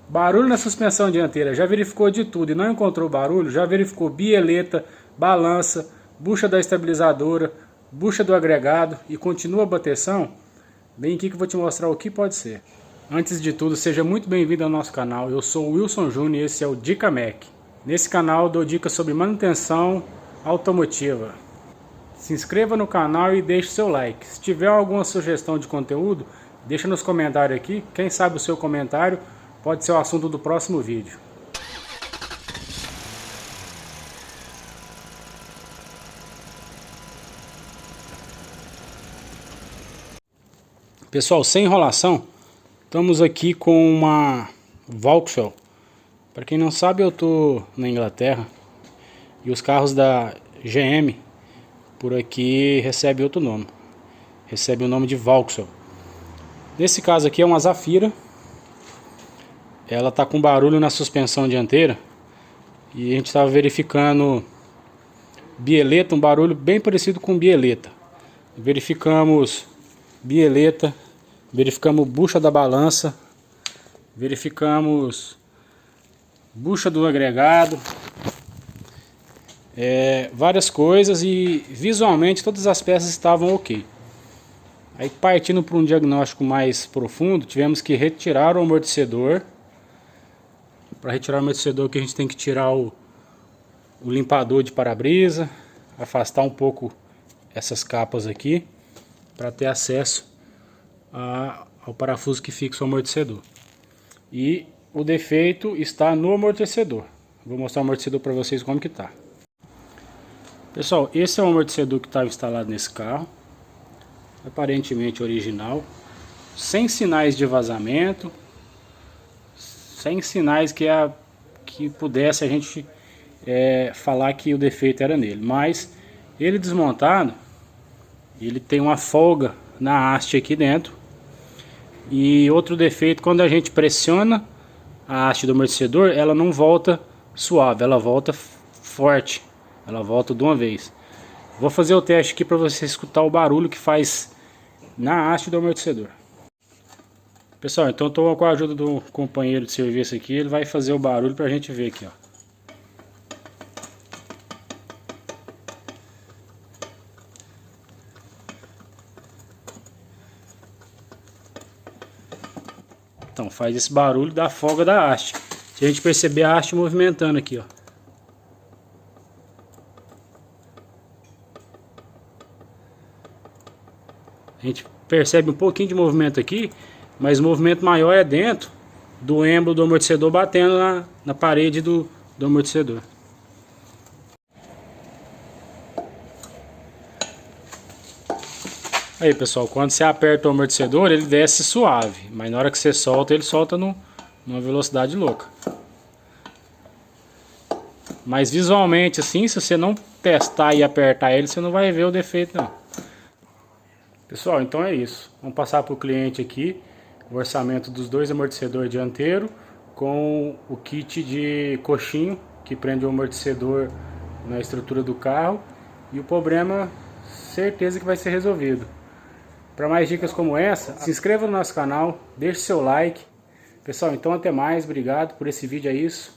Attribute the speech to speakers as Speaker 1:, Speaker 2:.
Speaker 1: Barulho na suspensão dianteira, já verificou de tudo e não encontrou barulho? Já verificou bieleta, balança, bucha da estabilizadora, bucha do agregado e continua a bateção? Vem aqui que eu vou te mostrar o que pode ser. Antes de tudo, seja muito bem-vindo ao nosso canal. Eu sou o Wilson Júnior e esse é o Dica Mec. Nesse canal eu dou dicas sobre manutenção automotiva. Se inscreva no canal e deixe seu like. Se tiver alguma sugestão de conteúdo, deixa nos comentários aqui. Quem sabe o seu comentário pode ser o assunto do próximo vídeo. Pessoal, sem enrolação, estamos aqui com uma Vauxhall. Para quem não sabe, eu estou na Inglaterra e os carros da GM por aqui recebem outro nome. Recebe o nome de Vauxhall. Nesse caso aqui é uma Zafira. Ela está com barulho na suspensão dianteira e a gente estava verificando bieleta, um barulho bem parecido com bieleta. Verificamos bieleta, verificamos bucha da balança, verificamos bucha do agregado, várias coisas, e visualmente todas as peças estavam ok. Aí, partindo para um diagnóstico mais profundo, tivemos que retirar o amortecedor. Para retirar o amortecedor, que a gente tem que tirar o limpador de para-brisa, afastar um pouco essas capas aqui para ter acesso ao parafuso que fixa o amortecedor. E o defeito está no amortecedor. Vou mostrar o amortecedor para vocês como que tá. Pessoal, esse é o amortecedor que estava instalado nesse carro, aparentemente original, sem sinais de vazamento, sem sinais que pudesse a gente falar que o defeito era nele. Mas ele desmontado, ele tem uma folga na haste aqui dentro. E outro defeito, quando a gente pressiona a haste do amortecedor, ela não volta suave, ela volta forte, ela volta de uma vez. Vou fazer o teste aqui para você escutar o barulho que faz na haste do amortecedor. Pessoal, então estou com a ajuda do companheiro de serviço aqui, ele vai fazer o barulho para a gente ver aqui, ó. Então faz esse barulho da folga da haste. Se a gente perceber a haste movimentando aqui, ó. A gente percebe um pouquinho de movimento aqui, mas o movimento maior é dentro do êmbolo do amortecedor batendo na parede do amortecedor. Aí, pessoal, quando você aperta o amortecedor, ele desce suave, mas na hora que você solta, ele solta numa velocidade louca. Mas visualmente assim, se você não testar e apertar ele, você não vai ver o defeito não. Pessoal, então é isso. Vamos passar para o cliente aqui o orçamento dos dois amortecedores dianteiros com o kit de coxinho que prende o amortecedor na estrutura do carro, e o problema, certeza que vai ser resolvido. Para mais dicas como essa, se inscreva no nosso canal, deixe seu like. Pessoal, então até mais, obrigado por esse vídeo, é isso.